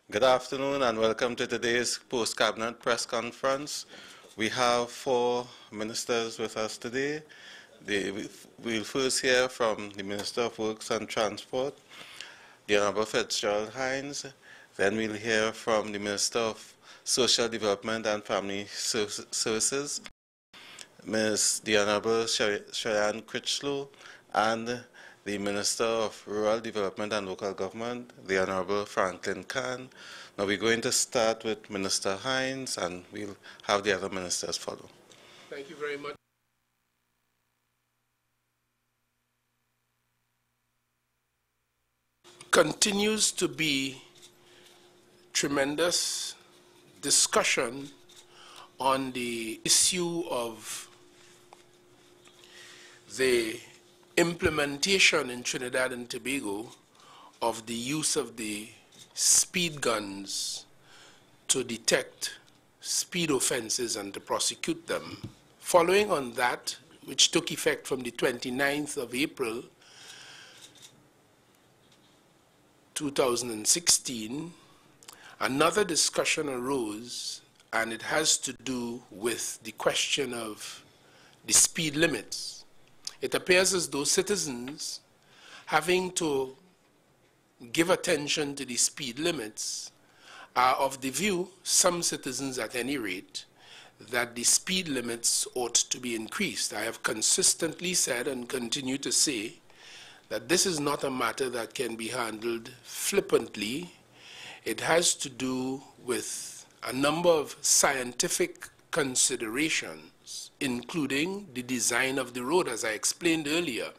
Good afternoon and welcome to today's post-cabinet press conference. We have 4 ministers with us today. We'll first hear from the Minister of Works and Transport, the Honourable Fitzgerald Hinds. Then we'll hear from the Minister of Social Development and Family Services, the Honourable Cheyenne Critchlow, and the Minister of Rural Development and Local Government, the Honourable Franklin Khan. Now we're going to start with Minister Hinds, and we'll have the other ministers follow. Thank you very much. Continues to be tremendous discussion on the issue of the implementation in Trinidad and Tobago of the use of the speed guns to detect speed offenses and to prosecute them. Following on that, which took effect from the 29th of April 2016, another discussion arose, and it has to do with the question of the speed limits. It appears as though citizens, having to give attention to the speed limits, are of the view, some citizens at any rate, that the speed limits ought to be increased. I have consistently said and continue to say that this is not a matter that can be handled flippantly. It has to do with a number of scientific considerations, including the design of the road, as I explained earlier.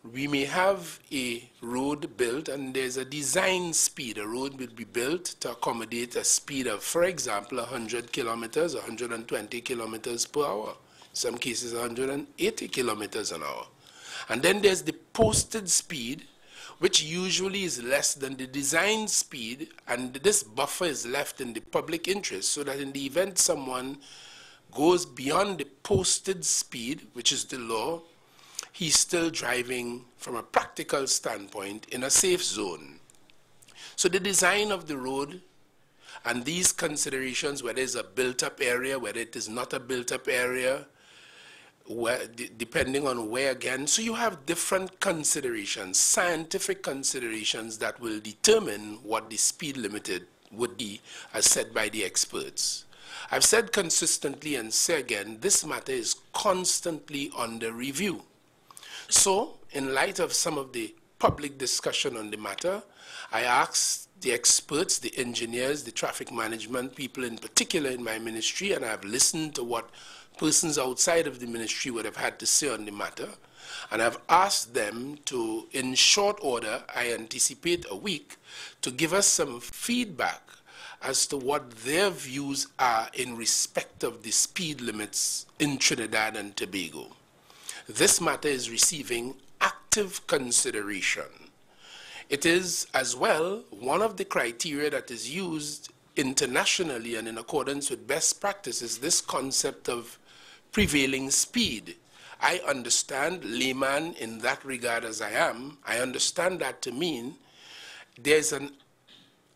We may have a road built and there's a design speed. A road will be built to accommodate a speed of, for example, 100 kilometers, 120 kilometers per hour. In some cases, 180 kilometers an hour. And then there's the posted speed, which usually is less than the design speed, and this buffer is left in the public interest so that in the event someone goes beyond the posted speed, which is the law, he's still driving from a practical standpoint in a safe zone. So the design of the road and these considerations, whether it's a built-up area, whether it is not a built-up area, depending on where again. So you have different considerations, scientific considerations that will determine what the speed limit would be as said by the experts. I've said consistently and say again, this matter is constantly under review. So in light of some of the public discussion on the matter, I asked the experts, the engineers, the traffic management people in particular in my ministry, and I've listened to what persons outside of the ministry would have had to say on the matter, and I've asked them to, in short order, I anticipate a week, to give us some feedback as to what their views are in respect of the speed limits in Trinidad and Tobago. This matter is receiving active consideration. It is as well one of the criteria that is used internationally and in accordance with best practices, this concept of prevailing speed. I understand, layman in that regard as I am, I understand that to mean there's an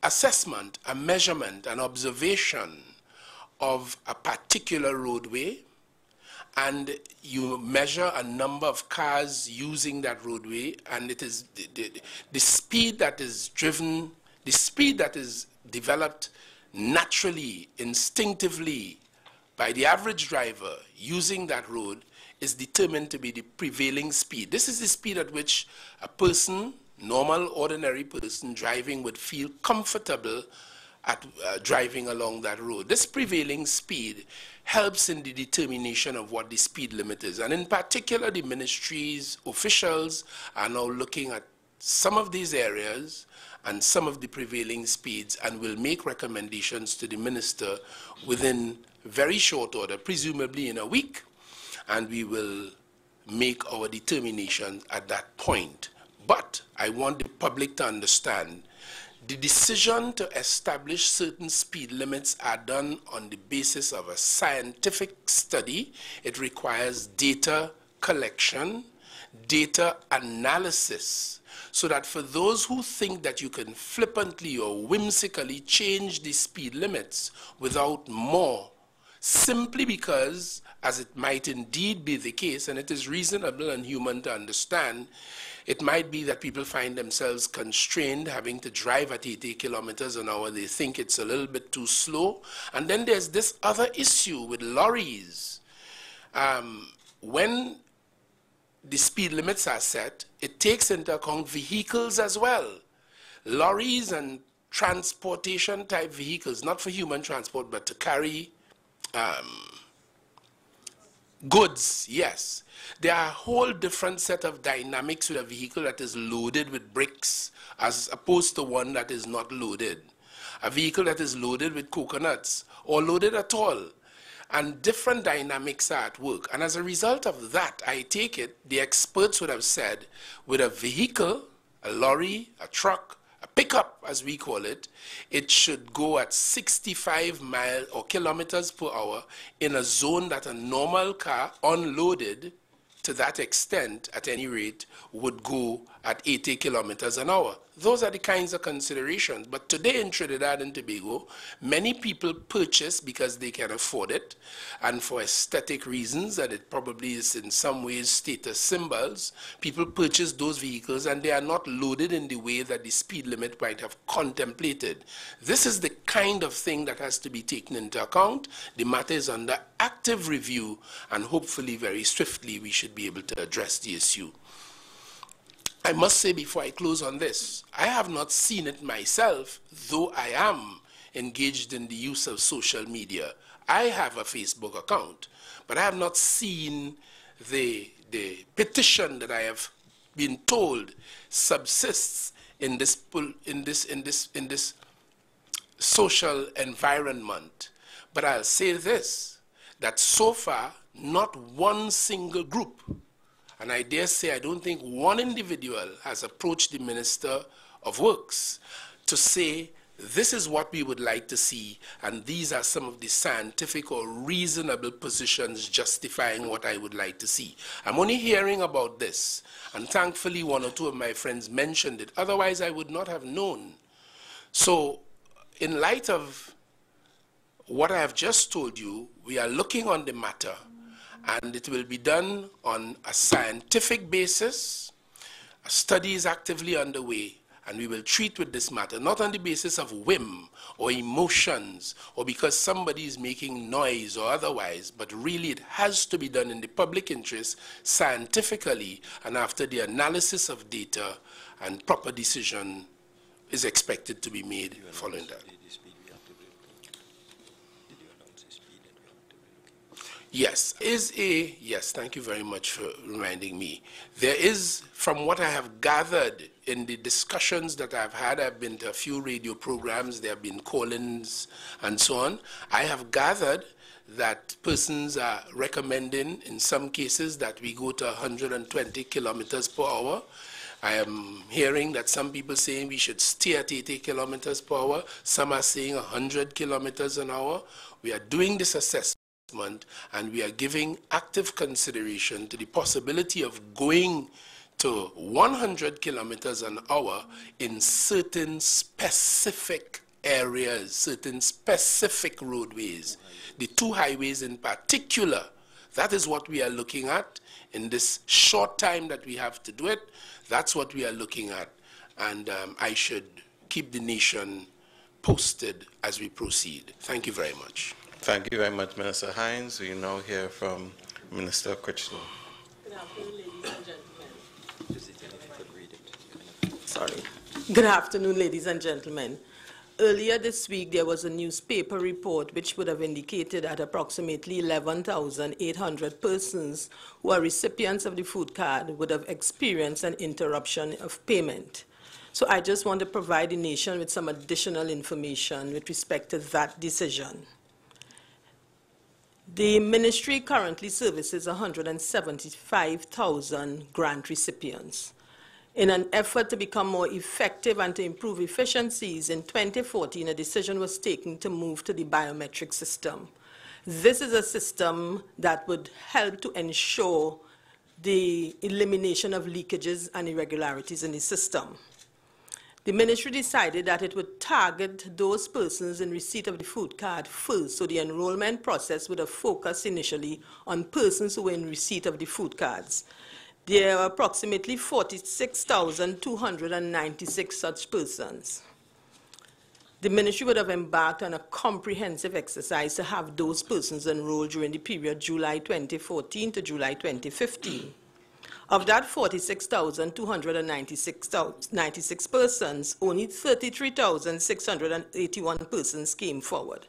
assessment, a measurement, an observation of a particular roadway, and you measure a number of cars using that roadway, and it is the speed that is driven, the speed that is developed naturally, instinctively, by the average driver using that road is determined to be the prevailing speed. This is the speed at which a person, normal, ordinary person driving would feel comfortable at driving along that road. This prevailing speed helps in the determination of what the speed limit is. And in particular, the ministry's officials are now looking at some of these areas and some of the prevailing speeds and will make recommendations to the minister within very short order, presumably in a week, and we will make our determination at that point. But I want the public to understand the decision to establish certain speed limits are done on the basis of a scientific study. It requires data collection, data analysis. so that for those who think that you can flippantly or whimsically change the speed limits without more, simply because, as it might indeed be the case, and it is reasonable and human to understand, it might be that people find themselves constrained having to drive at 80 kilometers an hour. They think it's a little bit too slow. And then there's this other issue with lorries. When the speed limits are set, it takes into account vehicles as well. Lorries and transportation type vehicles, not for human transport, but to carry goods, yes. There are a whole different set of dynamics with a vehicle that is loaded with bricks as opposed to one that is not loaded. A vehicle that is loaded with coconuts or loaded at all. And different dynamics are at work. And as a result of that, I take it, the experts would have said, with a vehicle, a lorry, a truck, a pickup, as we call it, it should go at 65 miles or kilometers per hour in a zone that a normal car, unloaded to that extent, at any rate, would go at 80 kilometers an hour. Those are the kinds of considerations. But today in Trinidad and Tobago, many people purchase because they can afford it, and for aesthetic reasons, and it probably is in some ways status symbols, people purchase those vehicles and they are not loaded in the way that the speed limit might have contemplated. This is the kind of thing that has to be taken into account. The matter is under active review, and hopefully very swiftly we should be able to address the issue. I must say before I close on this, I have not seen it myself, though I am engaged in the use of social media. I have a Facebook account, but I have not seen the petition that I have been told subsists in this social environment. But I'll say this, that so far, not one single group, and I dare say I don't think one individual has approached the Minister of Works to say, this is what we would like to see, and these are some of the scientific or reasonable positions justifying what I would like to see. I'm only hearing about this, and thankfully one or two of my friends mentioned it. Otherwise, I would not have known. So, in light of what I have just told you, we are looking on the matter, and it will be done on a scientific basis. A study is actively underway, and we will treat with this matter, not on the basis of whim or emotions or because somebody is making noise or otherwise, but really it has to be done in the public interest, scientifically, and after the analysis of data and proper decision is expected to be made following that. Yes, yes, thank you very much for reminding me. There is, from what I have gathered in the discussions that I've had, I've been to a few radio programs, there have been call-ins and so on. I have gathered that persons are recommending, in some cases, that we go to 120 kilometers per hour. I am hearing that some people saying we should stay at 80 kilometers per hour. Some are saying 100 kilometers an hour. We are doing this assessment, and we are giving active consideration to the possibility of going to 100 kilometers an hour in certain specific areas, certain specific roadways. The two highways in particular, that is what we are looking at in this short time that we have to do it. That's what we are looking at, and I should keep the nation posted as we proceed. Thank you very much. Thank you very much, Minister Hinds. We now hear from Minister Critchlow. Good afternoon, ladies and gentlemen. Sorry. Good afternoon, ladies and gentlemen. Earlier this week, there was a newspaper report which would have indicated that approximately 11,800 persons who are recipients of the food card would have experienced an interruption of payment. So I just want to provide the nation with some additional information with respect to that decision. The ministry currently services 175,000 grant recipients. In an effort to become more effective and to improve efficiencies, in 2014, a decision was taken to move to the biometric system. This is a system that would help to ensure the elimination of leakages and irregularities in the system. The ministry decided that it would target those persons in receipt of the food card first, so the enrollment process would have focused initially on persons who were in receipt of the food cards. There are approximately 46,296 such persons. The ministry would have embarked on a comprehensive exercise to have those persons enrolled during the period July 2014 to July 2015. Of that 46,296 persons, only 33,681 persons came forward.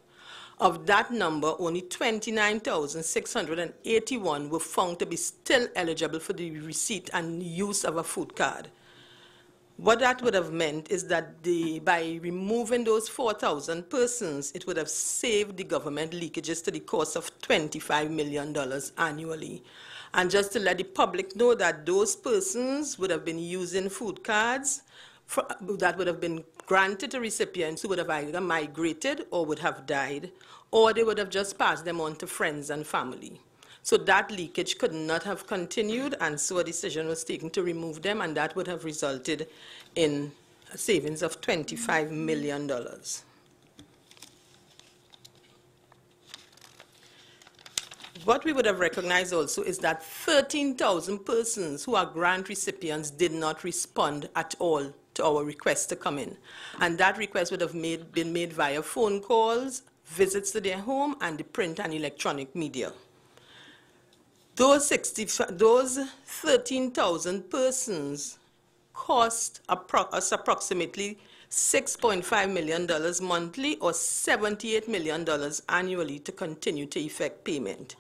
Of that number, only 29,681 were found to be still eligible for the receipt and use of a food card. What that would have meant is that by removing those 4,000 persons, it would have saved the government leakages to the cost of $25 million annually. And just to let the public know that those persons would have been using food cards that would have been granted to recipients who would have either migrated or would have died, or they would have just passed them on to friends and family. So that leakage could not have continued, and so a decision was taken to remove them, and that would have resulted in a savings of $25 million. What we would have recognized also is that 13,000 persons who are grant recipients did not respond at all to our request to come in. And that request would have been made via phone calls, visits to their home, and the print and electronic media. Those 13,000 persons cost us approximately $6.5 million monthly or $78 million annually to continue to effect payment.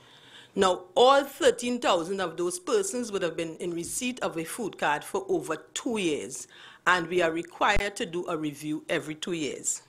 Now, all 13,000 of those persons would have been in receipt of a food card for over 2 years, and we are required to do a review every 2 years.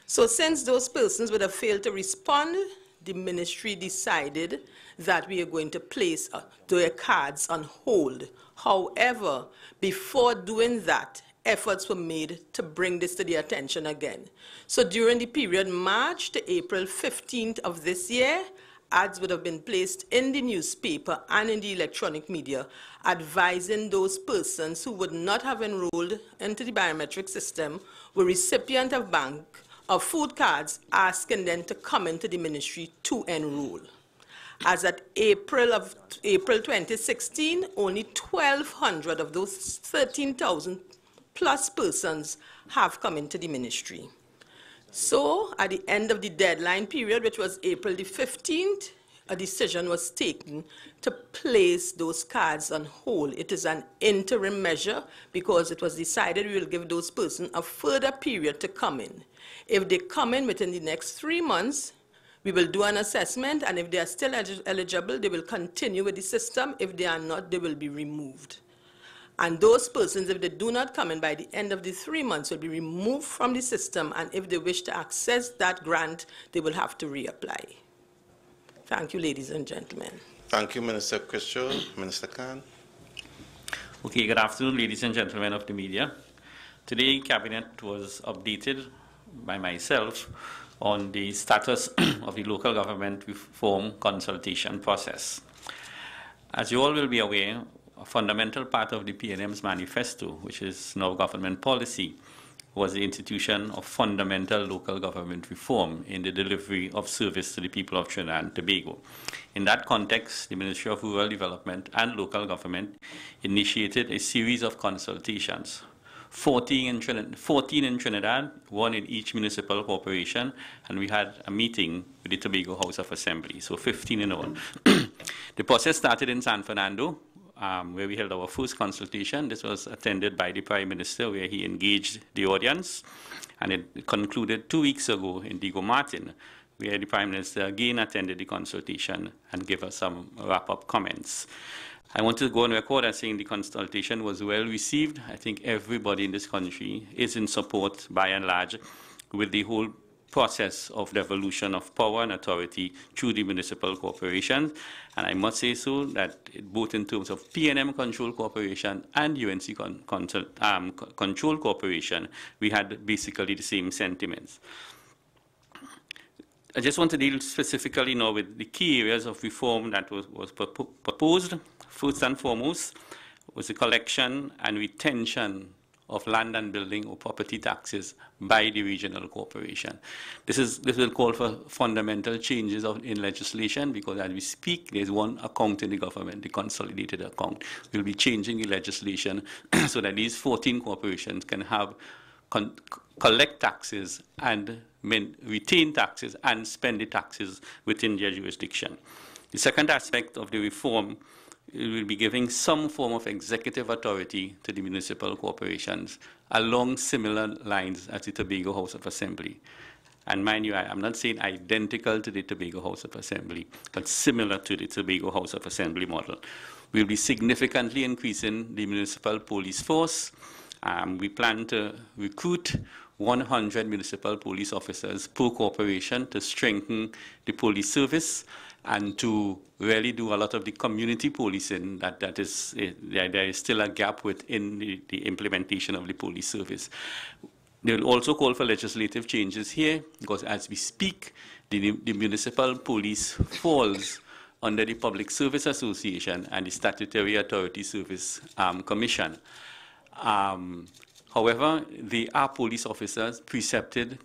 So since those persons would have failed to respond, the ministry decided that we are going to place their cards on hold. However, before doing that, efforts were made to bring this to their attention again. So during the period March to April 15th of this year, ads would have been placed in the newspaper and in the electronic media advising those persons who would not have enrolled into the biometric system were recipient of food cards, asking them to come into the ministry to enroll. As at April 2016, only 1,200 of those 13,000 plus persons have come into the ministry. So at the end of the deadline period, which was April the 15th, a decision was taken to place those cards on hold. It is an interim measure because it was decided we will give those persons a further period to come in. If they come in within the next 3 months, we will do an assessment, and if they are still eligible, they will continue with the system. If they are not, they will be removed. And those persons, if they do not come in by the end of the 3 months, will be removed from the system, and if they wish to access that grant, they will have to reapply. Thank you, ladies and gentlemen. Thank you, Minister Christian. Minister Khan. Okay, good afternoon, ladies and gentlemen of the media. Today, Cabinet was updated by myself on the status of the local government reform consultation process. As you all will be aware, a fundamental part of the PNM's manifesto, which is now government policy, was the institution of fundamental local government reform in the delivery of service to the people of Trinidad and Tobago. In that context, the Ministry of Rural Development and Local Government initiated a series of consultations, 14 in Trinidad, 1 in each municipal corporation, and we had a meeting with the Tobago House of Assembly, so 15 in all. The process started in San Fernando, where we held our first consultation. This was attended by the Prime Minister, where he engaged the audience, and it concluded 2 weeks ago in Diego Martin, where the Prime Minister again attended the consultation and gave us some wrap-up comments. I want to go on record as saying the consultation was well received. I think everybody in this country is in support, by and large, with the whole process of devolution of power and authority through the municipal corporations. And I must say so that both in terms of PNM Control Corporation and UNC Control Corporation, we had basically the same sentiments. I just want to deal specifically now with the key areas of reform that was proposed. first and foremost was the collection and retention of land and building or property taxes by the regional corporation. This will call for fundamental changes in legislation, because as we speak, there's one account in the government, the consolidated account. We'll be changing the legislation so that these 14 corporations can have collect taxes and retain taxes and spend the taxes within their jurisdiction. The second aspect of the reform, it will be giving some form of executive authority to the municipal corporations along similar lines as the Tobago House of Assembly. And mind you, I'm not saying identical to the Tobago House of Assembly, but similar to the Tobago House of Assembly model. We'll be significantly increasing the municipal police force. We plan to recruit 100 municipal police officers per corporation to strengthen the police service and to really do a lot of the community policing there is still a gap within the implementation of the police service. They will also call for legislative changes here, because as we speak, the municipal police falls under the Public Service Association and the Statutory Authority Service Commission. However, they are police officers precepted,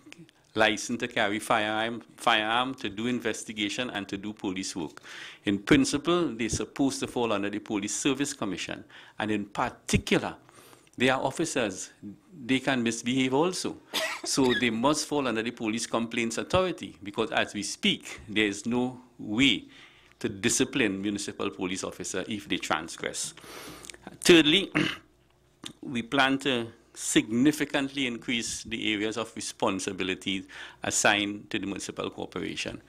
licensed to carry firearm, to do investigation and to do police work. In principle, they're supposed to fall under the Police Service Commission. And in particular, they are officers. They can misbehave also. So they must fall under the Police Complaints Authority, because as we speak, there is no way to discipline municipal police officers if they transgress. Thirdly, we plan to significantly increase the areas of responsibility assigned to the municipal corporation.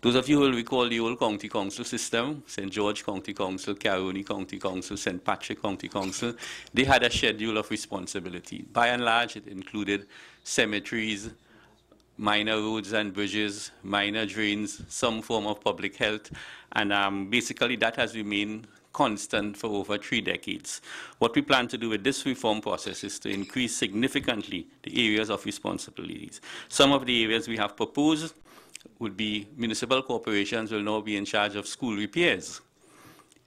Those of you who will recall the old county council system, St. George County Council, Caroni County Council, St. Patrick County Council, they had a schedule of responsibility. By and large, it included cemeteries, minor roads and bridges, minor drains, some form of public health, and basically that has remained constant for over 3 decades. What we plan to do with this reform process is to increase significantly the areas of responsibilities. Some of the areas we have proposed would be municipal corporations will now be in charge of school repairs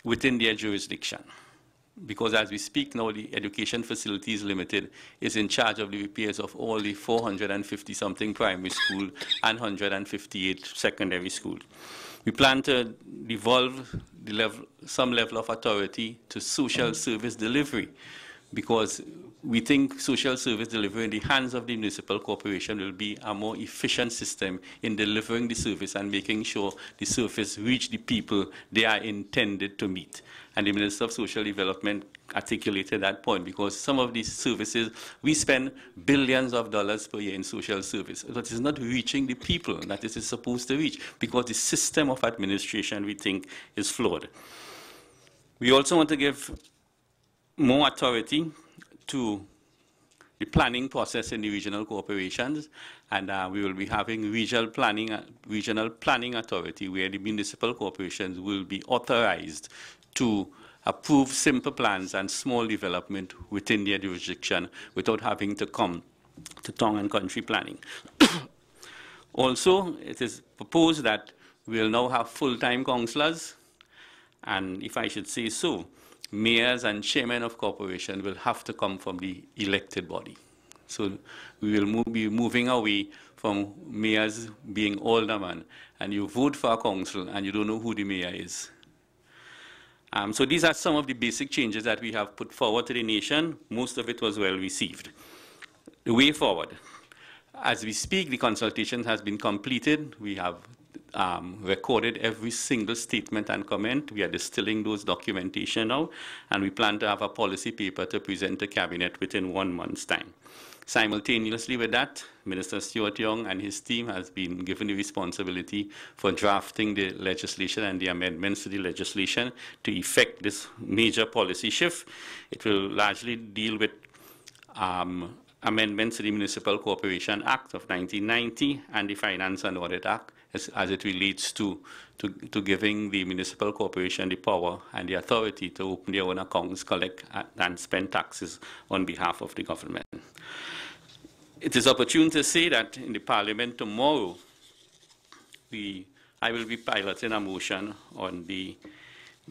within their jurisdiction. Because as we speak now, the Education Facilities Limited is in charge of the repairs of all the 450-something primary school and 158 secondary schools. We plan to devolve some level of authority to social service delivery, because we think social service delivery in the hands of the municipal corporation will be a more efficient system in delivering the service and making sure the service reach the people they are intended to meet. And the Minister of Social Development articulated that point, because some of these services, we spend billions of dollars per year in social service, but it's not reaching the people that it is supposed to reach, because the system of administration, we think, is flawed. We also want to give more authority to the planning process in the regional corporations, and we will be having regional planning authority, where the municipal corporations will be authorized to approve simple plans and small development within their jurisdiction without having to come to town and country planning. Also, it is proposed that we will now have full-time councillors, and if I should say so, mayors and chairmen of corporations will have to come from the elected body. So we will be moving away from mayors being aldermen, and you vote for a council and you don't know who the mayor is. So these are some of the basic changes that we have put forward to the nation. Most of it was well received. The way forward. As we speak, the consultation has been completed. We have recorded every single statement and comment. We are distilling those documentation now, and we plan to have a policy paper to present to Cabinet within 1 month's time. Simultaneously with that, Minister Stuart Young and his team has been given the responsibility for drafting the legislation and the amendments to the legislation to effect this major policy shift. It will largely deal with amendments to the Municipal Corporation Act of 1990 and the Finance and Audit Act as it relates to giving the municipal corporation the power and the authority to open their own accounts, collect and spend taxes on behalf of the government. It is opportune to say that in the Parliament tomorrow, I will be piloting a motion on the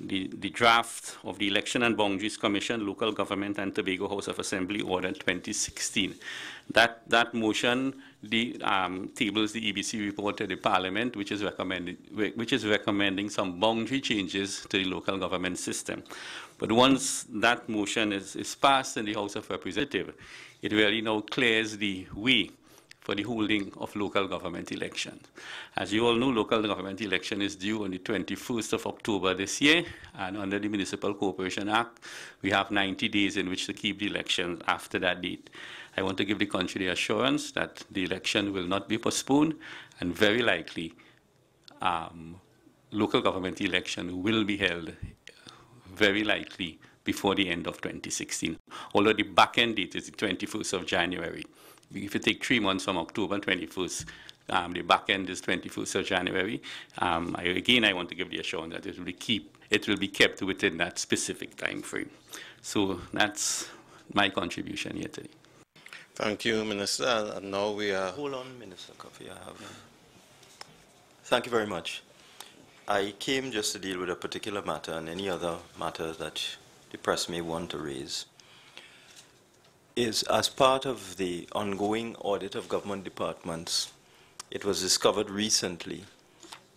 the draft of the Election and Boundaries Commission, Local Government and Tobago House of Assembly Order 2016. That motion tables the EBC report to the Parliament, which is recommending some boundary changes to the local government system. But once that motion is passed in the House of Representatives, it really now clears the way for the holding of local government elections. As you all know, local government election is due on the 21st of October this year, and under the Municipal Corporation Act, we have 90 days in which to keep the elections after that date. I want to give the country the assurance that the election will not be postponed, and very likely local government election will be held very likely before the end of 2016, although the back-end date is the 21st of January. If you take 3 months from October 21st, the back end is 21st of January. I want to give the assurance that it will be kept within that specific time frame. So that's my contribution here today. Thank you, Minister. And now we are... Hold on, Minister Cuffie. Thank you very much. I came just to deal with a particular matter and any other matter that the press may want to raise. Is as part of the ongoing audit of government departments, it was discovered recently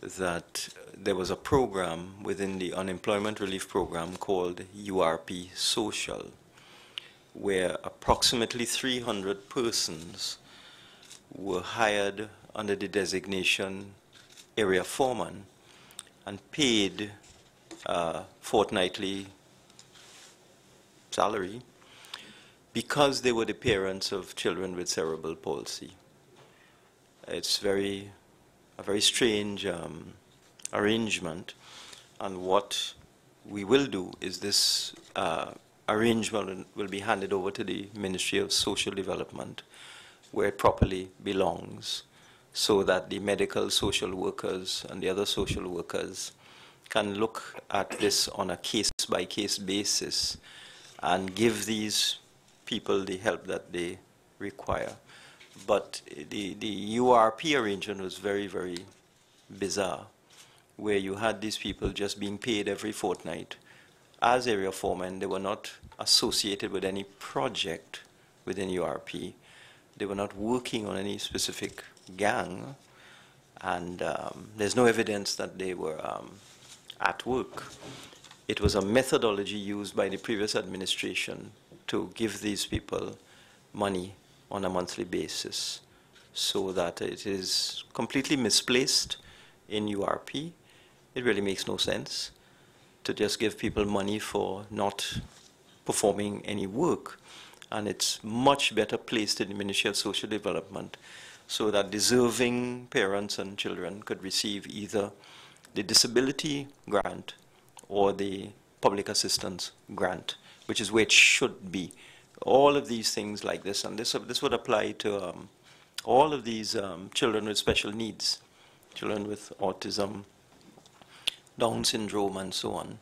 that there was a program within the unemployment relief program called URP Social, where approximately 300 persons were hired under the designation area foreman and paid fortnightly salary because they were the parents of children with cerebral palsy. It's a very strange arrangement, and what we will do is this arrangement will be handed over to the Ministry of Social Development, where it properly belongs, so that the medical social workers and the other social workers can look at this on a case-by-case basis and give these people the help that they require. But the URP arrangement was very, very bizarre, where you had these people just being paid every fortnight as area foremen. They were not associated with any project within URP. They were not working on any specific gang, and there's no evidence that they were at work. It was a methodology used by the previous administration to give these people money on a monthly basis, so that it is completely misplaced in URP. It really makes no sense to just give people money for not performing any work, and it's much better placed in the Ministry of Social Development so that deserving parents and children could receive either the disability grant or the public assistance grant, which is where it should be. All of these things like this, and this would apply to all of these children with special needs, children with autism, Down syndrome, and so on,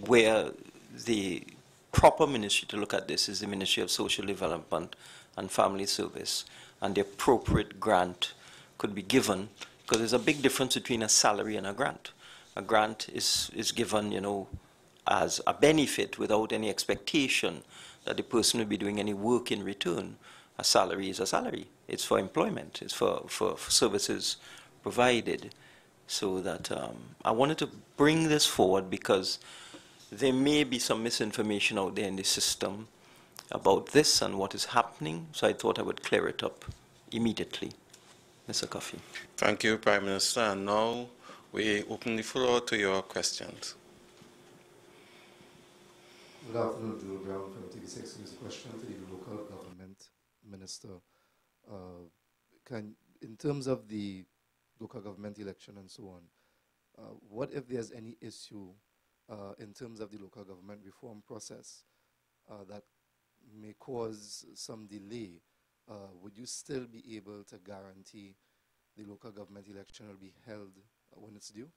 where the proper ministry to look at this is the Ministry of Social Development and Family Service, and the appropriate grant could be given, because there's a big difference between a salary and a grant. A grant is given, as a benefit without any expectation that the person will be doing any work in return. A salary is a salary. It's for employment. It's for services provided. So that I wanted to bring this forward because there may be some misinformation out there in the system about this and what is happening. So I thought I would clear it up immediately. Mr. Cuffie. Thank you, Prime Minister. And now we open the floor to your questions. Good afternoon, Drew Brown from TV6. This question to the local government minister. In terms of the local government election and so on, what if there's any issue in terms of the local government reform process that may cause some delay? Would you still be able to guarantee the local government election will be held when it's due?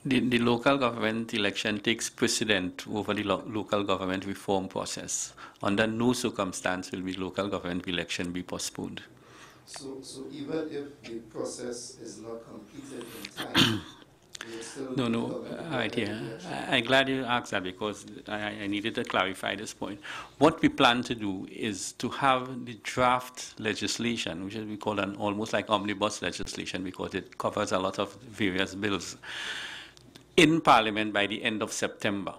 The local government election takes precedent over the local government reform process. Under no circumstance will the local government election be postponed. So even if the process is not completed in time, No, no, right here. I'm glad you asked that because I needed to clarify this point. What we plan to do is to have the draft legislation, which we call an almost like omnibus legislation because it covers a lot of various bills, in Parliament by the end of September.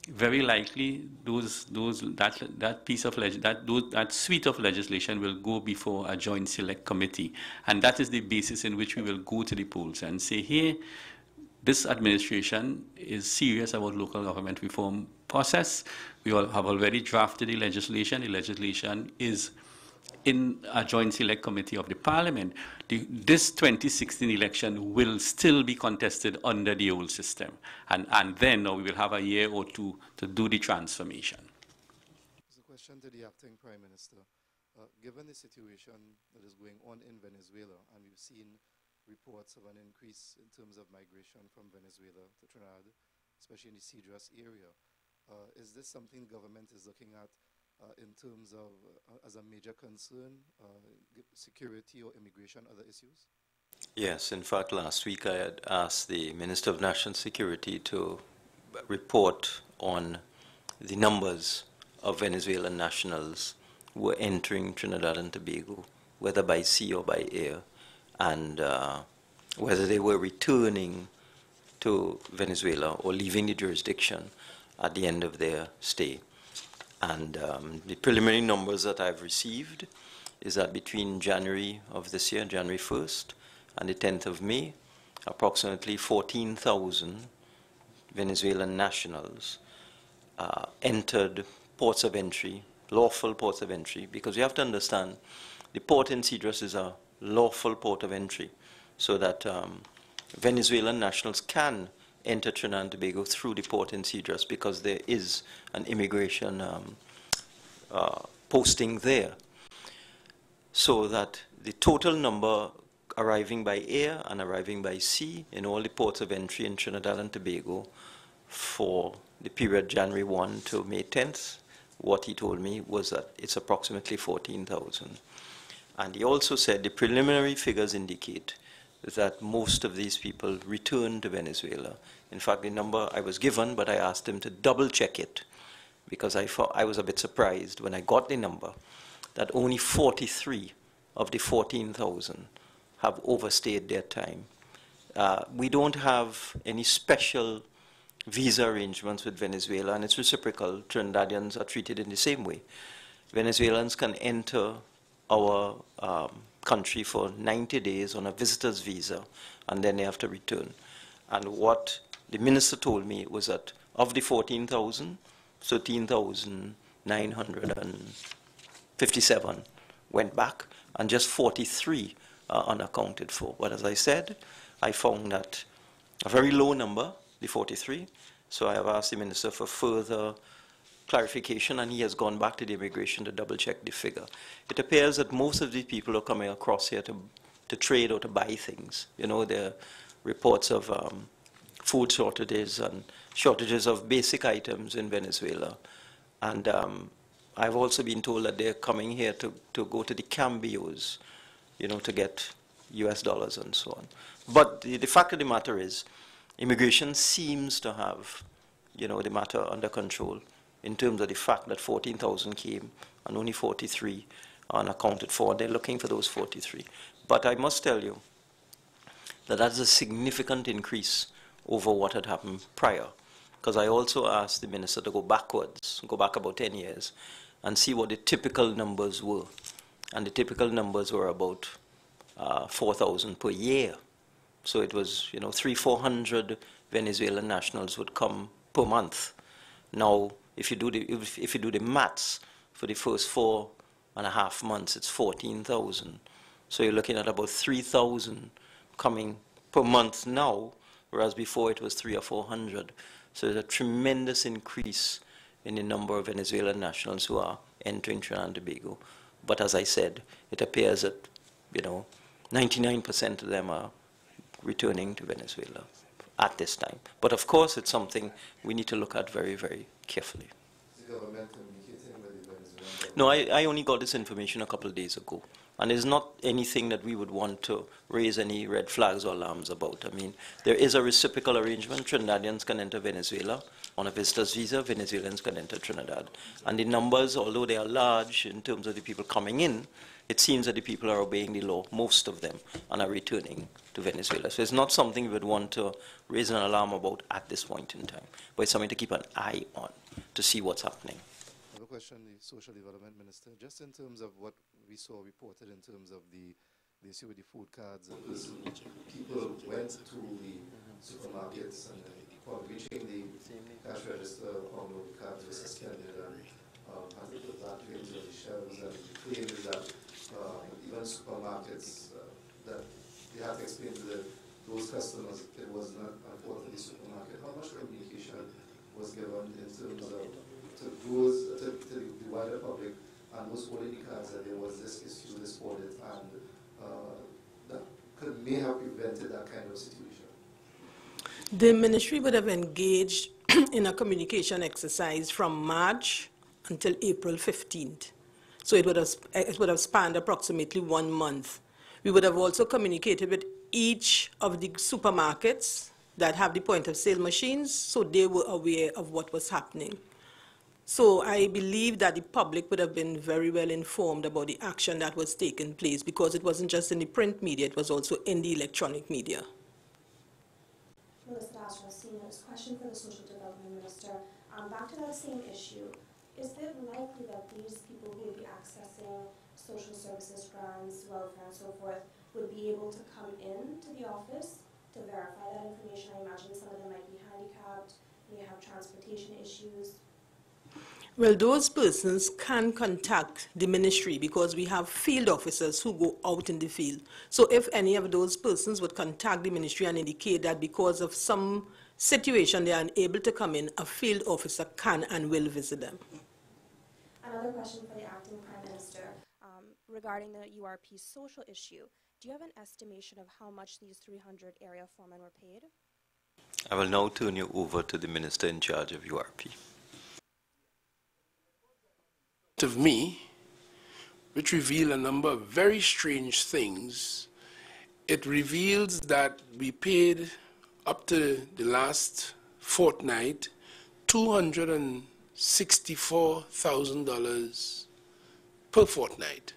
Very likely, that piece of that suite of legislation will go before a joint select committee, and that is the basis in which we will go to the polls and say, here, this administration is serious about local government reform process. We all have already drafted the legislation. The legislation is in a joint select committee of the Parliament. This 2016 election will still be contested under the old system. And then we will have a year or two to do the transformation. It's a question to the acting Prime Minister. Given the situation that is going on in Venezuela, and we've seen reports of an increase in terms of migration from Venezuela to Trinidad, especially in the Cedros area, is this something government is looking at in terms of, as a major concern, security or immigration, other issues? Yes, in fact, last week I had asked the Minister of National Security to report on the numbers of Venezuelan nationals who were entering Trinidad and Tobago, whether by sea or by air, and whether they were returning to Venezuela or leaving the jurisdiction at the end of their stay. And the preliminary numbers that I've received is that between January of this year, January 1st, and the 10th of May, approximately 14,000 Venezuelan nationals entered ports of entry, lawful ports of entry, because you have to understand the port in Cedros is a lawful port of entry, so that Venezuelan nationals can enter Trinidad and Tobago through the port in Cedros because there is an immigration posting there. So that the total number arriving by air and arriving by sea in all the ports of entry in Trinidad and Tobago for the period January 1 to May 10th, what he told me was that it's approximately 14,000. And he also said the preliminary figures indicate that most of these people returned to Venezuela. In fact, the number I was given, but I asked him to double check it because I was a bit surprised when I got the number that only 43 of the 14,000 have overstayed their time. We don't have any special visa arrangements with Venezuela, and it's reciprocal. Trinidadians are treated in the same way. Venezuelans can enter our country for 90 days on a visitor's visa, and then they have to return. And what the minister told me was that of the 14,000, 13,957 went back, and just 43 are unaccounted for. But as I said, I found that a very low number, the 43, so I have asked the minister for further clarification, and he has gone back to the immigration to double-check the figure. It appears that most of these people are coming across here to trade or to buy things. You know, there are reports of food shortages and shortages of basic items in Venezuela. And I've also been told that they're coming here to go to the cambios, you know, to get US dollars and so on. But the fact of the matter is, immigration seems to have, you know, the matter under control in terms of the fact that 14,000 came and only 43 are unaccounted for. They're looking for those 43. But I must tell you that that's a significant increase over what had happened prior, because I also asked the minister to go backwards, go back about 10 years, and see what the typical numbers were. And the typical numbers were about 4,000 per year. So it was, you know, 300-400 Venezuelan nationals would come per month. Now, if you do the maths for the first 4.5 months, it's 14,000. So you're looking at about 3,000 coming per month now, whereas before it was 300 or 400. So there's a tremendous increase in the number of Venezuelan nationals who are entering Trinidad and Tobago. But as I said, it appears that, you know, 99% of them are returning to Venezuela at this time. But of course, it's something we need to look at very, very carefully. Is the government communicating with the Venezuelan government? No, I only got this information a couple of days ago. And it's not anything that we would want to raise any red flags or alarms about. I mean, there is a reciprocal arrangement. Trinidadians can enter Venezuela on a visitor's visa. Venezuelans can enter Trinidad. And the numbers, although they are large in terms of the people coming in, it seems that the people are obeying the law, most of them, and are returning to Venezuela. So it's not something we would want to raise an alarm about at this point in time, but it's something to keep an eye on to see what's happening. I have a question, the Social Development Minister, just in terms of what we saw reported in terms of the issue with the food cards. People went to the supermarkets and upon reaching the cash register, all the cards were suspended and had to put back into the shelves. And the claim is that even supermarkets, that they had to explain to those customers it was not important to the supermarket. How much communication was given in terms of to the wider public and those holding the cards that there was this issue, this audit, and that may have prevented that kind of situation? The ministry would have engaged in a communication exercise from March until April 15th. So it would have spanned approximately 1 month. We would have also communicated with each of the supermarkets that have the point of sale machines, so they were aware of what was happening. So I believe that the public would have been very well informed about the action that was taking place, because it wasn't just in the print media, it was also in the electronic media. Melissa Asrasina's question for the Social Development Minister. Back to that same issue, is it likely that these people who would be accessing social services grants, welfare, and so forth, would be able to come in to the office to verify that information? I imagine some of them might be handicapped, may have transportation issues. Well, those persons can contact the ministry because we have field officers who go out in the field. So if any of those persons would contact the ministry and indicate that because of some situation they are unable to come in, a field officer can and will visit them. Another question for the Acting Prime Minister regarding the URP social issue. Do you have an estimation of how much these 300 area foremen were paid? I will now turn you over to the Minister in charge of URP. Of me, which reveal a number of very strange things. It reveals that we paid up to the last fortnight $264,000 per fortnight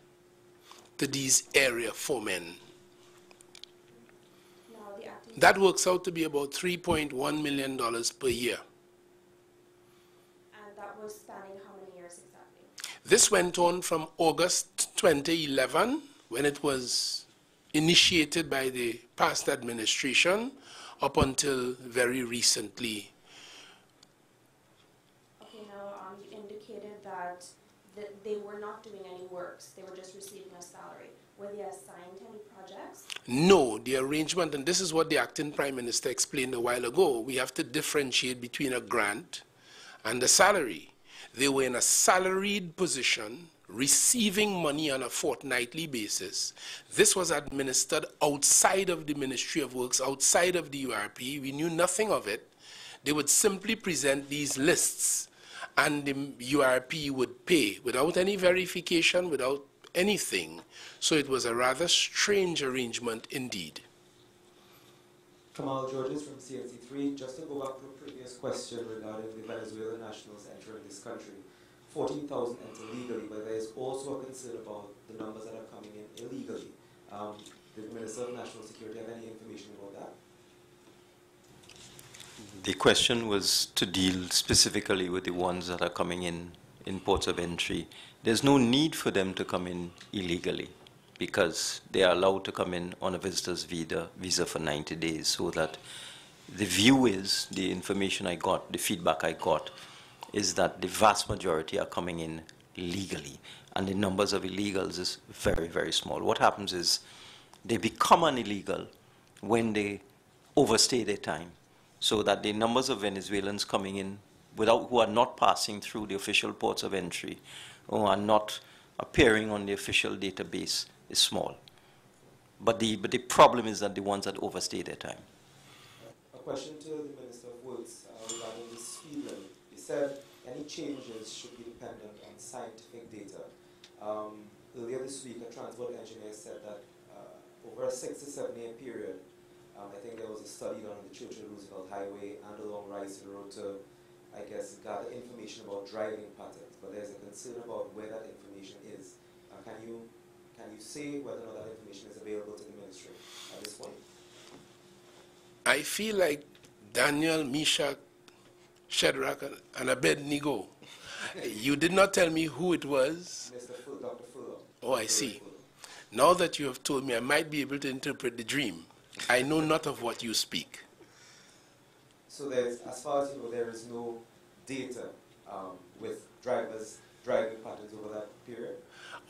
to these area foremen. That works out to be about $3.1 million per year. And that was spanning how many years exactly? This went on from August 2011, when it was initiated by the past administration, up until very recently. Okay, now you indicated that they were not doing any works, they were just receiving a salary. Were they assigned to any projects? No, the arrangement, and this is what the Acting Prime Minister explained a while ago, we have to differentiate between a grant and a salary. They were in a salaried position, receiving money on a fortnightly basis. This was administered outside of the Ministry of Works, outside of the URP. We knew nothing of it. They would simply present these lists, and the URP would pay without any verification, without anything. So it was a rather strange arrangement indeed. Kamal Georges from CNC3. Just to go back to a previous question regarding the Venezuelan nationals entering this country. 14,000 enter legally, but there is also a concern about the numbers that are coming in illegally. Did the Minister of National Security have any information about that? The question was to deal specifically with the ones that are coming in ports of entry. There's no need for them to come in illegally, because they are allowed to come in on a visitor's visa for 90 days, so that the view is, the information I got, the feedback I got, is that the vast majority are coming in legally, and the numbers of illegals is very, very small. What happens is they become an illegal when they overstay their time, so that the numbers of Venezuelans coming in who are not passing through the official ports of entry or are not appearing on the official database is small. But the problem is that the ones that overstay their time. A question to the Minister of Works regarding the speed limit. He said any changes should be dependent on scientific data. earlier this week, a transport engineer said that over a 6 to 7 year period, I think there was a study done on the Churchill Roosevelt Highway and along Rice Road to, I guess, gather information about driving patterns. But there's a concern about where that information is. Can you say whether or not that information is available to the ministry at this point? I feel like Daniel, Meshach, Shadrach, and Abednego. You did not tell me who it was. Dr. Fuller. Oh, I see. Now that you have told me, I might be able to interpret the dream. I know not of what you speak. So there's, as far as you know, there is no data with drivers driving patterns over that period?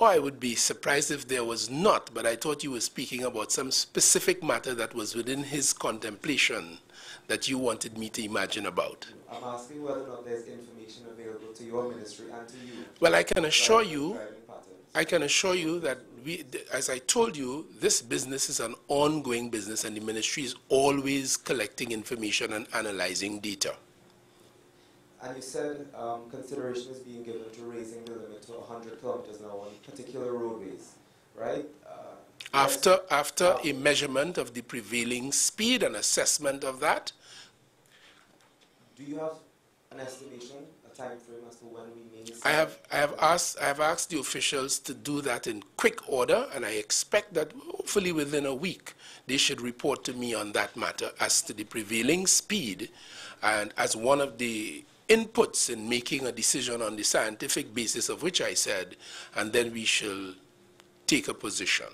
Oh, I would be surprised if there was not, but I thought you were speaking about some specific matter that was within his contemplation that you wanted me to imagine about. I'm asking whether or not there's information available to your ministry and to you. Well, I can assure you that as I told you, this business is an ongoing business and the ministry is always collecting information and analyzing data. And you said consideration is being given to raising the limit to 100 kilometers an hour on particular roadways, right? After a measurement of the prevailing speed and assessment of that. Do you have an estimation, a time frame as to when we may see? I have asked the officials to do that in quick order, and I expect that hopefully within a week they should report to me on that matter as to the prevailing speed, and as one of the inputs in making a decision on the scientific basis of which I said, and then we shall take a position.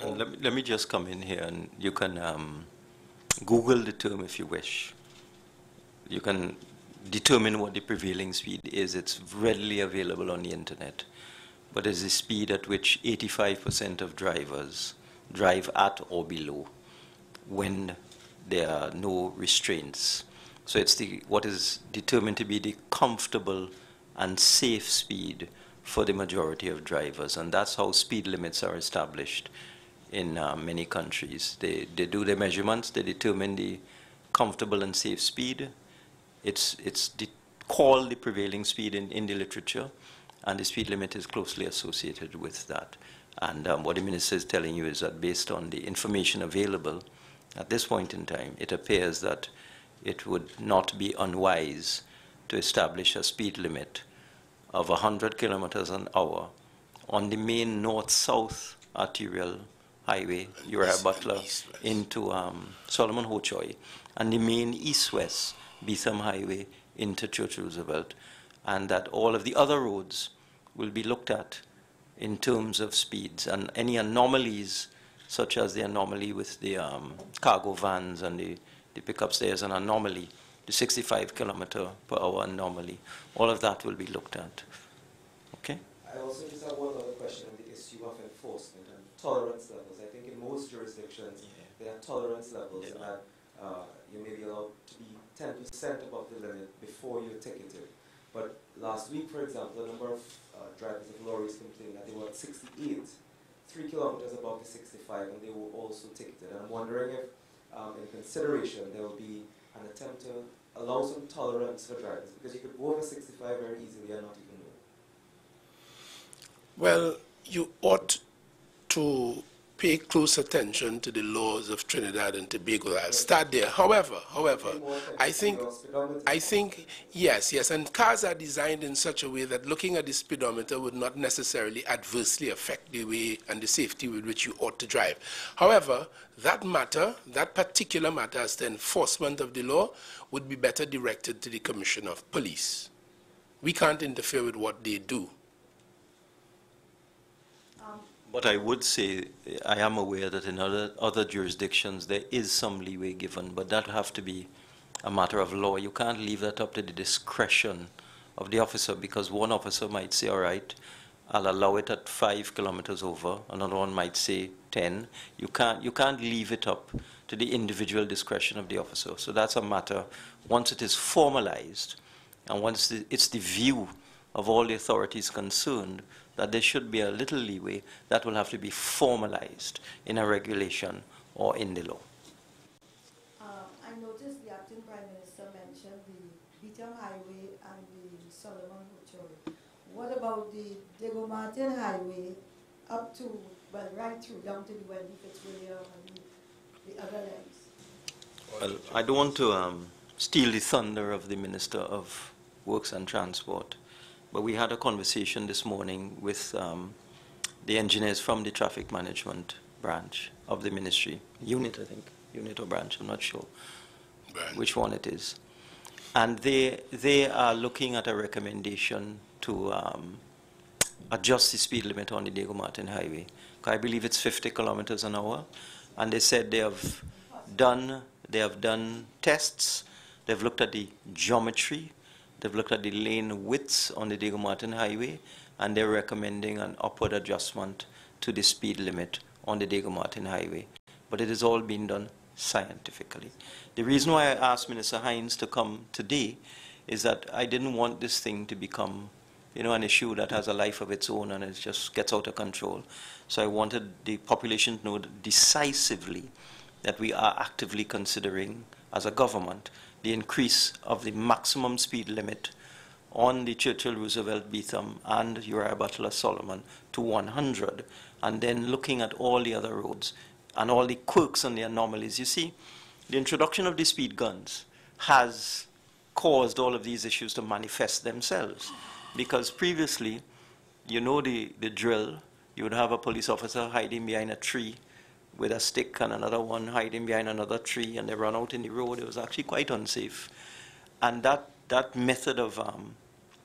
And let me just come in here, and you can Google the term if you wish. You can determine what the prevailing speed is. It's readily available on the internet. But it's the speed at which 85% of drivers drive at or below when there are no restraints. So it's what is determined to be the comfortable and safe speed for the majority of drivers. And that's how speed limits are established in many countries. They do their measurements, they determine the comfortable and safe speed. It's called the prevailing speed in the literature, and the speed limit is closely associated with that. And what the minister is telling you is that based on the information available at this point in time, it appears that it would not be unwise to establish a speed limit of 100 kilometers an hour on the main north-south arterial highway, Uriah Butler, into Solomon Hochoy, and the main east-west Beetham Highway into Churchill Roosevelt, and that all of the other roads will be looked at in terms of speeds, and any anomalies, such as the anomaly with the cargo vans and the pickups, there's an anomaly, the 65 kilometer per hour anomaly, all of that will be looked at. Okay? I also just have one other question on the issue of enforcement and tolerance levels. I think in most jurisdictions, there are tolerance levels that you may be allowed to be 10% above the limit before you're ticketed. But last week, for example, a number of drivers of lorries complained that they were at 68, 3 kilometers above the 65, and they were also ticketed. And I'm wondering if, in consideration, there will be an attempt to allow some tolerance for drivers, because you could go over 65 very easily and not even know. Well, you ought to pay close attention to the laws of Trinidad and Tobago. I'll start there. However, I think, yes, and cars are designed in such a way that looking at the speedometer would not necessarily adversely affect the way and the safety with which you ought to drive. However, that particular matter as to enforcement of the law would be better directed to the Commissioner of Police. We can't interfere with what they do. But I would say, I am aware that in other jurisdictions there is some leeway given, but that will have to be a matter of law. You can't leave that up to the discretion of the officer, because one officer might say, all right, I'll allow it at 5 kilometers over, another one might say 10. You can't leave it up to the individual discretion of the officer. So that's a matter, once it is formalized, and once it's the view of all the authorities concerned, that there should be a little leeway, that will have to be formalized in a regulation or in the law. I noticed the acting Prime Minister mentioned the Beetham Highway and the Solomon Hochoy. What about the Diego Martin Highway up to, well, right through down to the Wendy Fitzgerald and the other lanes. Well, I don't want to steal the thunder of the Minister of Works and Transport, but we had a conversation this morning with the engineers from the traffic management branch of the ministry, unit I think, unit or branch, I'm not sure which one it is. And they are looking at a recommendation to adjust the speed limit on the Diego Martin Highway. I believe it's 50 kilometers an hour, and they said they have done tests, they've looked at the geometry, they've looked at the lane widths on the Diego Martin Highway, and they're recommending an upward adjustment to the speed limit on the Diego Martin Highway. But it has all been done scientifically. The reason why I asked Minister Hinds to come today is that I didn't want this thing to become, you know, an issue that has a life of its own and it just gets out of control. So I wanted the population to know decisively that we are actively considering, as a government, the increase of the maximum speed limit on the Churchill, Roosevelt, Beetham, and Uriah Butler Solomon to 100, and then looking at all the other roads and all the quirks and the anomalies. You see, the introduction of the speed guns has caused all of these issues to manifest themselves, because previously, you know the drill, you would have a police officer hiding behind a tree with a stick and another one hiding behind another tree, and they run out in the road. It was actually quite unsafe. And that method of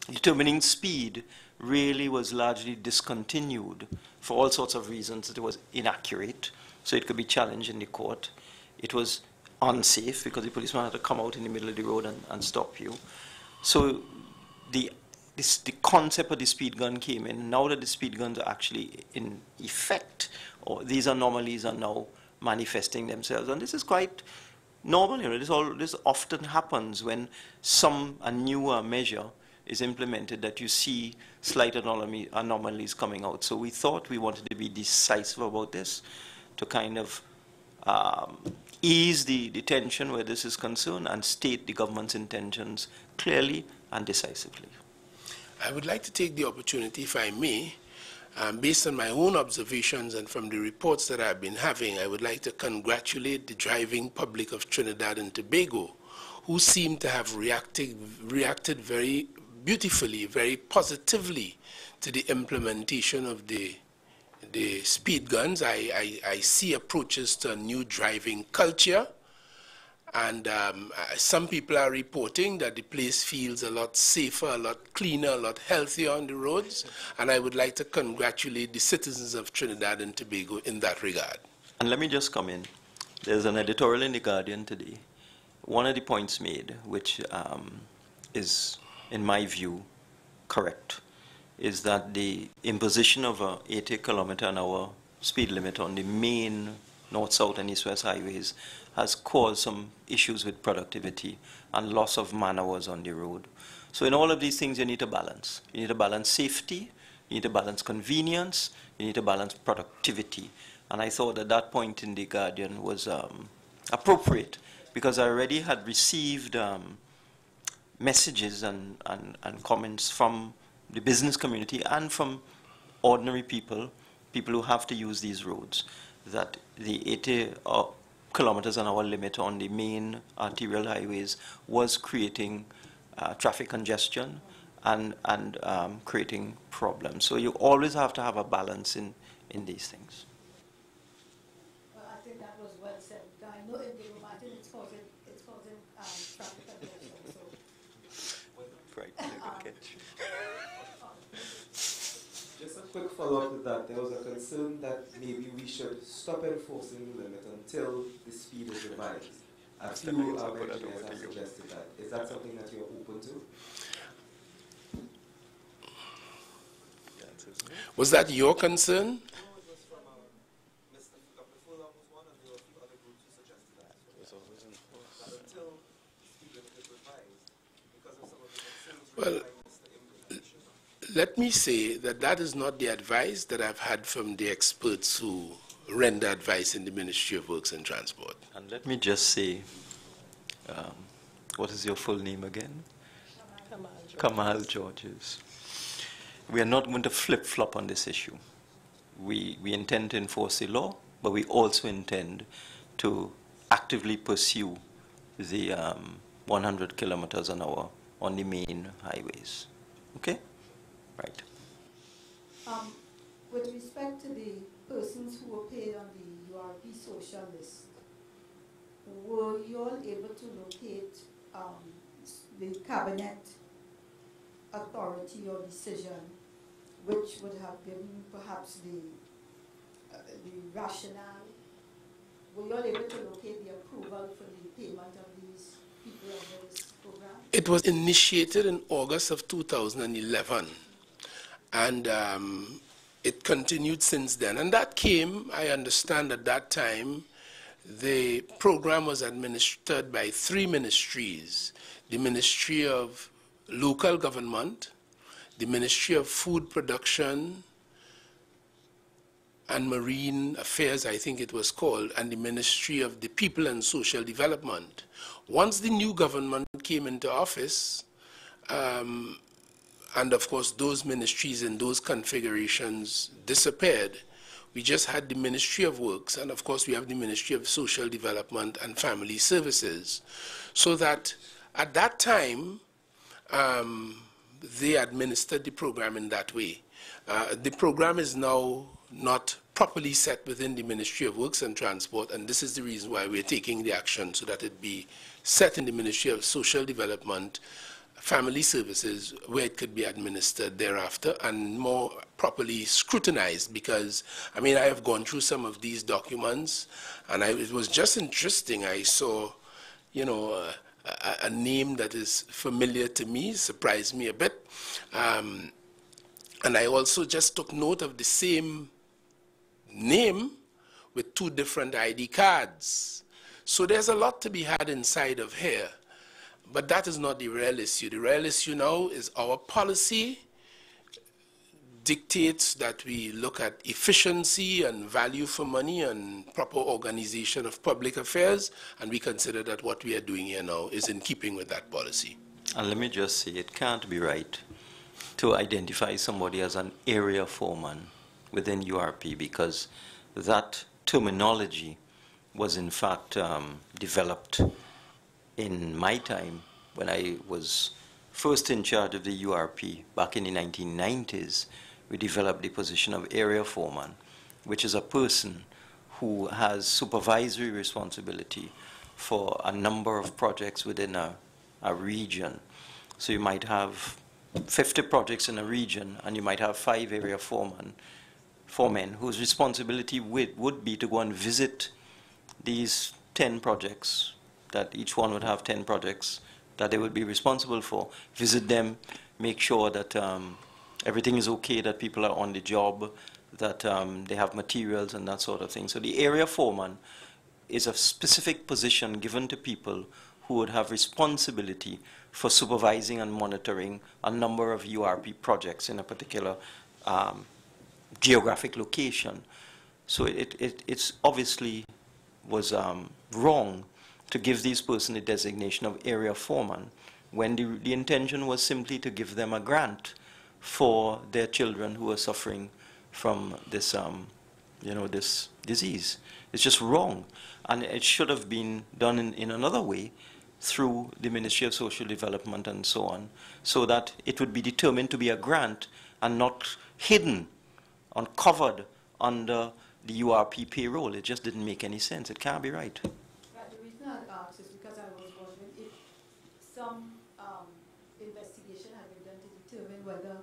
determining speed really was largely discontinued for all sorts of reasons. It was inaccurate, so it could be challenged in the court. It was unsafe because the policeman had to come out in the middle of the road and stop you. So the concept of the speed gun came in. Now that the speed guns are actually in effect, or these anomalies are now manifesting themselves, and this is quite normal. You know, this often happens when a newer measure is implemented, that you see slight anomalies coming out. So we thought we wanted to be decisive about this to kind of ease the tension where this is concerned and state the government's intentions clearly and decisively. I would like to take the opportunity, if I may, based on my own observations and from the reports that I've been having, I would like to congratulate the driving public of Trinidad and Tobago, who seem to have reacted very beautifully, very positively to the implementation of the speed guns. I see approaches to a new driving culture, and some people are reporting that the place feels a lot safer, a lot cleaner, a lot healthier on the roads, and I would like to congratulate the citizens of Trinidad and Tobago in that regard. And let me just come in. There's an editorial in The Guardian today. One of the points made, which is, in my view, correct, is that the imposition of a 80 kilometer an hour speed limit on the main north-south and east-west highways has caused some issues with productivity and loss of man-hours on the road. So in all of these things, you need to balance. You need to balance safety, you need to balance convenience, you need to balance productivity. And I thought that that point in The Guardian was appropriate, because I already had received messages and comments from the business community and from ordinary people who have to use these roads, that the 80 kilometers an hour limit on the main arterial highways was creating traffic congestion and creating problems. So you always have to have a balance in these things. Well, I think that was well said. I know in Diego Martin it's causing traffic congestion. So. Right, catch. Just a quick follow-up with that. There was a concern that maybe we should stop enforcing the limit until the speed is revised. A few engineers have suggested that. Is that something that you're open to? Was that your concern? No, it was from Mr. Dr. Furlong was one, and there were a few other groups who suggested that. That until the speed limit is revised, because of some of the concerns regarding the implementation. Let me say that that is not the advice that I've had from the experts who render advice in the Ministry of Works and Transport. And let me just say, what is your full name again? Kamal Georges. We are not going to flip-flop on this issue. we intend to enforce the law, but we also intend to actively pursue the 100 kilometers an hour on the main highways. Okay? Right. With respect to the persons who were paid on the URP social list, were you all able to locate the cabinet authority or decision which would have given perhaps the rationale? Were you all able to locate the approval for the payment of these people under this program? It was initiated in August of 2011, and it continued since then. And that came, I understand at that time, the program was administered by 3 ministries: the Ministry of Local Government, the Ministry of Food Production and Marine Affairs, I think it was called, and the Ministry of the People and Social Development. Once the new government came into office, and of course those ministries and those configurations disappeared, we just had the Ministry of Works, and of course we have the Ministry of Social Development and Family Services. So that at that time, they administered the program in that way. The program is now not properly set within the Ministry of Works and Transport, and this is the reason why we're taking the action, so that it be set in the Ministry of Social Development, Family Services, where it could be administered thereafter and more properly scrutinized. Because, I mean, I have gone through some of these documents, and it was just interesting. I saw, you know, a name that is familiar to me, surprised me a bit. And I also just took note of the same name with 2 different ID cards. So there's a lot to be had inside of here. But that is not the real issue. The real issue now is our policy dictates that we look at efficiency and value for money and proper organization of public affairs, and we consider that what we are doing here now is in keeping with that policy. And let me just say, it can't be right to identify somebody as an area foreman within URP, because that terminology was in fact developed in my time when I was first in charge of the URP back in the 1990s. We developed the position of area foreman, which is a person who has supervisory responsibility for a number of projects within a region. So you might have 50 projects in a region, and you might have 5 area foremen whose responsibility would be to go and visit these 10 projects, that each one would have 10 projects that they would be responsible for, visit them, make sure that everything is okay, that people are on the job, that they have materials and that sort of thing. So the area foreman is a specific position given to people who would have responsibility for supervising and monitoring a number of URP projects in a particular geographic location. So it's obviously was wrong to give these persons a designation of area foreman when the intention was simply to give them a grant for their children who are suffering from this, this disease. It's just wrong. And it should have been done in another way through the Ministry of Social Development and so on, so that it would be determined to be a grant and not hidden, uncovered under the URP payroll. It just didn't make any sense. It can't be right. Right. The reason I asked is because I was wondering if some investigation had been done to determine whether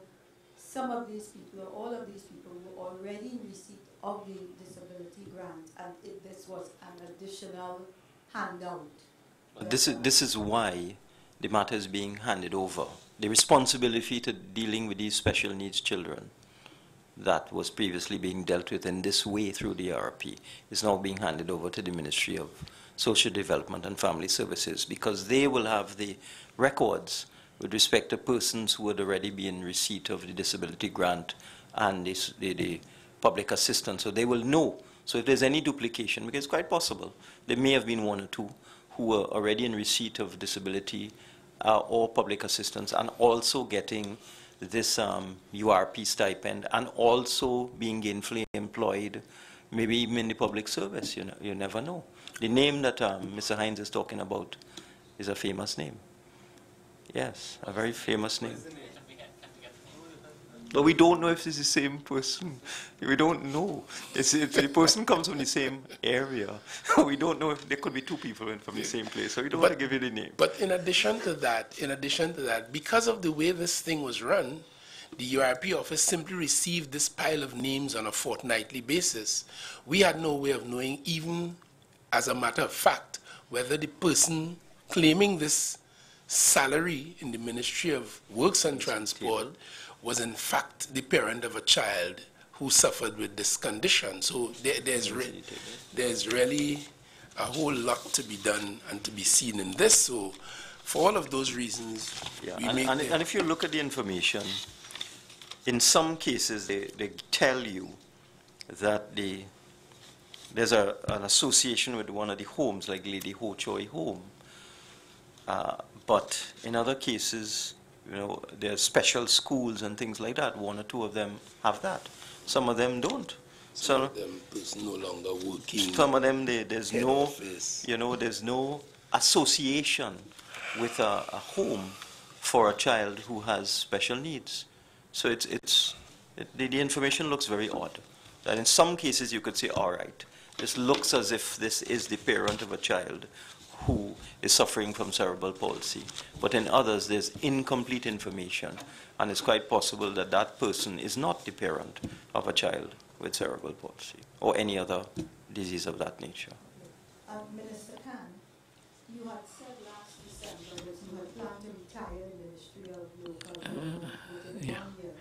some of these people or all of these people were already in receipt of the disability grant, and if this was an additional handout. This is why the matter is being handed over. The responsibility to dealing with these special needs children that was previously being dealt with in this way through the RP is now being handed over to the Ministry of Social Development and Family Services, because they will have the records with respect to persons who would already be in receipt of the disability grant and the public assistance. So they will know. So if there's any duplication, because it's quite possible, there may have been 1 or 2 who were already in receipt of disability or public assistance and also getting this URP stipend and also being gainfully employed, maybe even in the public service. You never know. The name that Mr. Hinds is talking about is a famous name. Yes, a very famous name. But we don't know if it's the same person. We don't know. If the person comes from the same area, we don't know if there could be two people from the same place. So we don't want to give you the name. But in addition to that, because of the way this thing was run, the URP office simply received this pile of names on a fortnightly basis. We had no way of knowing, even as a matter of fact, whether the person claiming this salary in the Ministry of Works and Transport was in fact the parent of a child who suffered with this condition. So there's really a whole lot to be done and to be seen in this. So for all of those reasons, and if you look at the information, in some cases they tell you that there's an association with one of the homes, like Lady Ho Choi Home. But in other cases, there are special schools and things like that. One or two of them have that. Some of them don't. Some of them is no longer working. Some of them, there's no, there's no association with a home for a child who has special needs. So the information looks very odd. That in some cases you could say, all right, this looks as if this is the parent of a child who is suffering from cerebral palsy. But in others, there's incomplete information, and it's quite possible that that person is not the parent of a child with cerebral palsy or any other disease of that nature. Minister Khan, you had said last December that you had planned to retire the Ministry of Local Government within 1 year,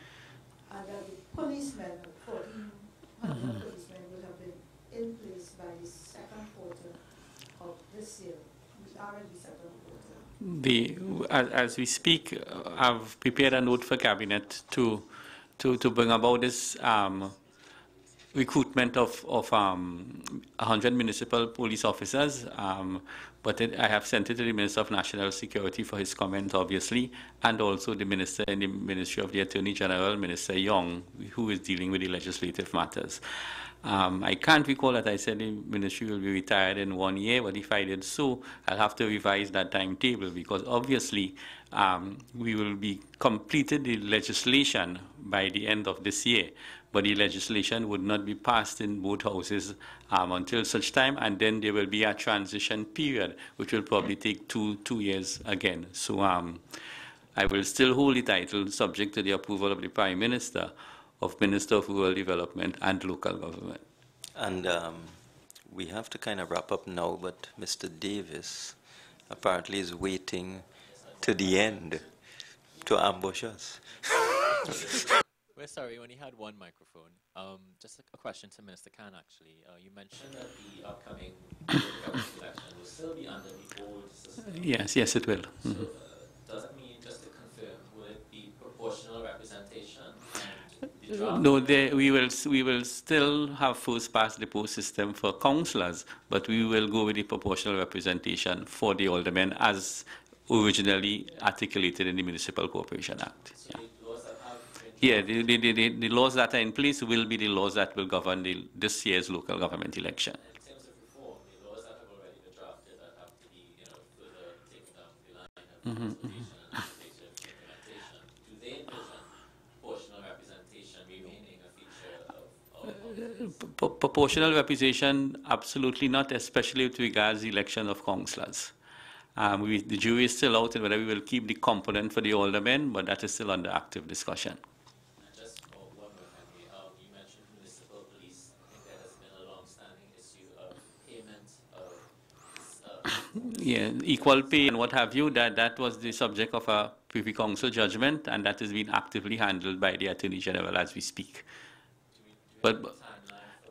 and that the policemen, 1,400 policemen, would have been in place by the second quarter of this year. As we speak, I've prepared a note for Cabinet to bring about this recruitment of 100 municipal police officers, but I have sent it to the Minister of National Security for his comment, obviously, and also the Minister in the Ministry of the Attorney General, Minister Young, who is dealing with the legislative matters. I can't recall that I said the ministry will be retired in 1 year, but if I did so, I'll have to revise that timetable, because obviously we will be completed the legislation by the end of this year, but the legislation would not be passed in both houses until such time, and then there will be a transition period, which will probably take two years again. So I will still hold the title, subject to the approval of the Prime Minister, of Minister of Rural Development and Local Government. And we have to kind of wrap up now, but Mr. Davis apparently is waiting to the end to ambush us. We're sorry, we only had one microphone. Just a question to Minister Khan, actually. You mentioned that the upcoming election will still be under the old system. Yes, it will. So does that mean, just to confirm, will it be proportional representation? No, we will still have first past the post system for councillors, but we will go with the proportional representation for the aldermen as originally articulated in the Municipal Corporation Act. So the laws that have been the laws that are in place will be the laws that will govern this year's local government election. In terms of reform, the laws that have already been drafted that have to be further taken down the line of consultation and implementation, do they envision proportional representation remaining a feature of proportional representation? Absolutely not, especially with regards to the election of councillors. The jury is still out on whether we will keep the component for the aldermen, but that is still under active discussion. And just one more, Henry. You mentioned municipal police. I think there has been a long-standing issue of payment of equal pay and what have you. That was the subject of a Privy Council judgment, and that is being actively handled by the Attorney General as we speak. But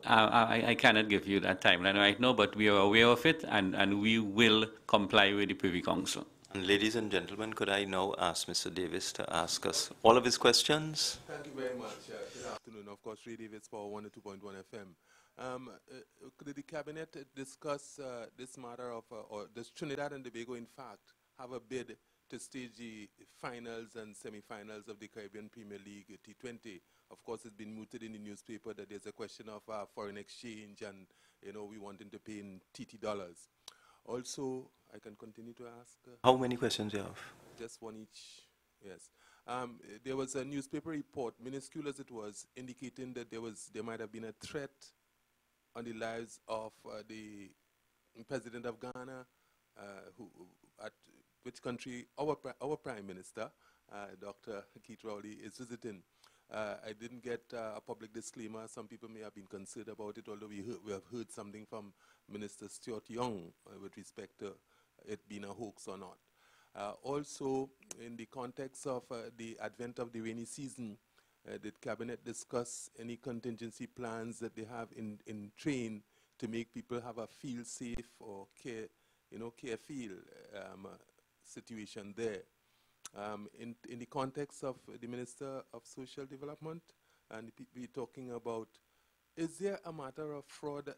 I cannot give you that timeline right now, but we are aware of it, and we will comply with the Privy Council. And ladies and gentlemen, could I now ask Mr. Davis to ask us all of his questions? Thank you very much. Good afternoon. Of course, Ray Davis, Power 102.1 FM. Could the Cabinet discuss this matter of, or does Trinidad and Tobago, in fact, have a bid to stage the finals and semi-finals of the Caribbean Premier League T20. Of course, it's been mooted in the newspaper that there's a question of foreign exchange and, you know, we wanting to pay in TT dollars. Also, I can continue to ask. How many questions do you have? Just one each, yes. There was a newspaper report, minuscule as it was, indicating that there might have been a threat on the lives of the President of Ghana, at which country our Prime Minister, Dr. Keith Rowley, is visiting. I didn't get a public disclaimer. Some people may have been concerned about it, although we have heard something from Minister Stuart Young with respect to it being a hoax or not. Also, in the context of the advent of the rainy season, did Cabinet discuss any contingency plans that they have in train to make people have a feel safe or care-feel situation there? In the context of the Minister of Social Development, and we're talking about, is there a matter of fraud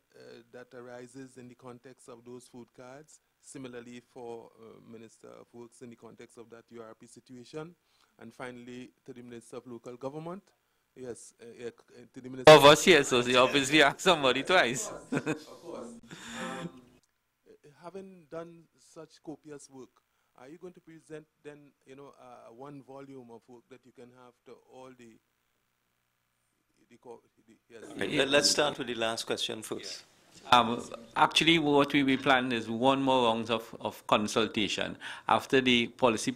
that arises in the context of those food cards? Similarly for Minister of Works in the context of that URP situation? And finally, to the Minister of Local Government, yes, to the Minister of us, yes, so you obviously asked somebody twice. Of course. Having done such copious work, are you going to present then, you know, one volume of work that you can have to all the yes. Let's start with the last question first. Actually, what we plan is one more round of consultation. After the policy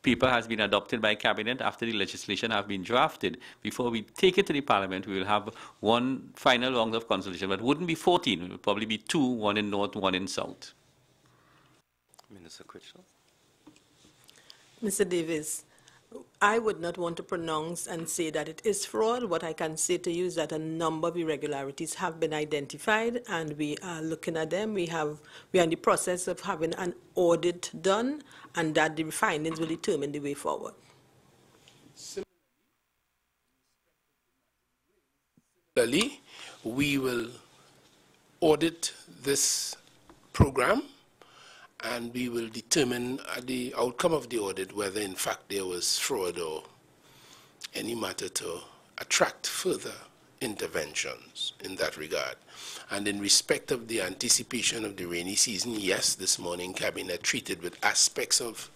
paper has been adopted by Cabinet, after the legislation has been drafted, before we take it to the Parliament, we will have one final round of consultation, but it wouldn't be 14, it will probably be 2, one in North, one in South. Minister Critchell. Mr. Davis, I would not want to pronounce and say that it is fraud. What I can say to you is that a number of irregularities have been identified, and we are looking at them. We are in the process of having an audit done, and that the findings will determine the way forward. Similarly, we will audit this program, and we will determine the outcome of the audit whether in fact there was fraud or any matter to attract further interventions in that regard. And in respect of the anticipation of the rainy season, yes, this morning Cabinet treated with aspects of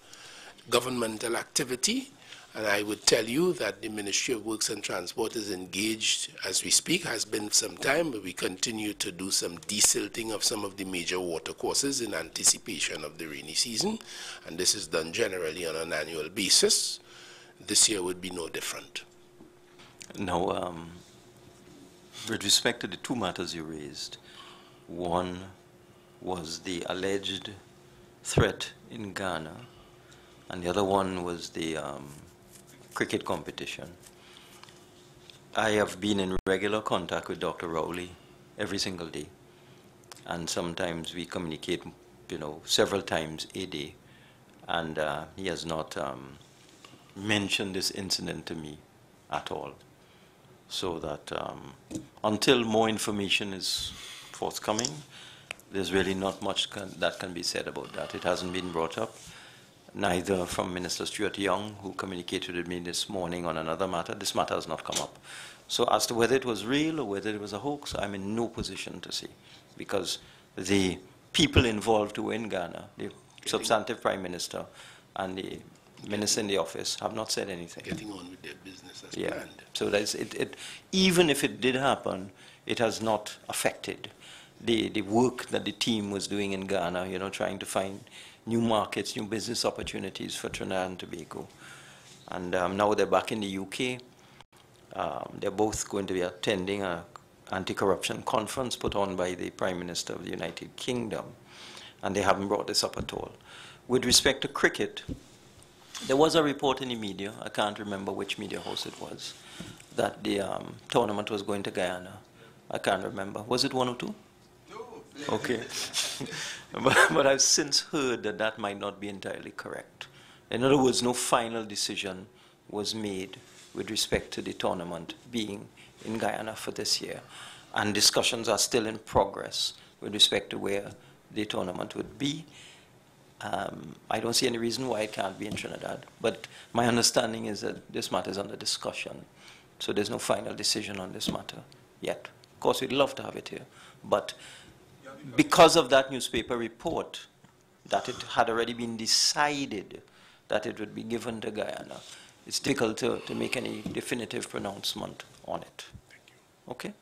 governmental activity, and I would tell you that the Ministry of Works and Transport is engaged as we speak, has been some time, but we continue to do some desilting of some of the major watercourses in anticipation of the rainy season, and this is done generally on an annual basis. This year would be no different. Now, with respect to the two matters you raised, one was the alleged threat in Ghana, and the other one was the cricket competition. I have been in regular contact with Dr. Rowley every single day, and sometimes we communicate, you know, several times a day, and he has not mentioned this incident to me at all. So that until more information is forthcoming, there's really not much that can be said about that. It hasn't been brought up, neither from Minister Stuart Young, who communicated with me this morning on another matter. This matter has not come up. So as to whether it was real or whether it was a hoax, I'm in no position to say, because the people involved who were in Ghana, the substantive Prime Minister and the Minister in the office, have not said anything. Getting on with their business as planned. So that's even if it did happen, it has not affected the work that the team was doing in Ghana, you know, trying to find new markets, new business opportunities for Trinidad and Tobago. And now they're back in the UK. They're both going to be attending an anti-corruption conference put on by the Prime Minister of the United Kingdom. And they haven't brought this up at all. With respect to cricket, there was a report in the media, I can't remember which media house it was, that the tournament was going to Guyana. I can't remember. Was it 102? No. Okay. but I've since heard that that might not be entirely correct. In other words, no final decision was made with respect to the tournament being in Guyana for this year. And discussions are still in progress with respect to where the tournament would be. I don't see any reason why it can't be in Trinidad, but my understanding is that this matter is under discussion, so there's no final decision on this matter yet. Of course, we'd love to have it here, but because of that newspaper report, that it had already been decided that it would be given to Guyana, it's difficult to make any definitive pronouncement on it. Okay?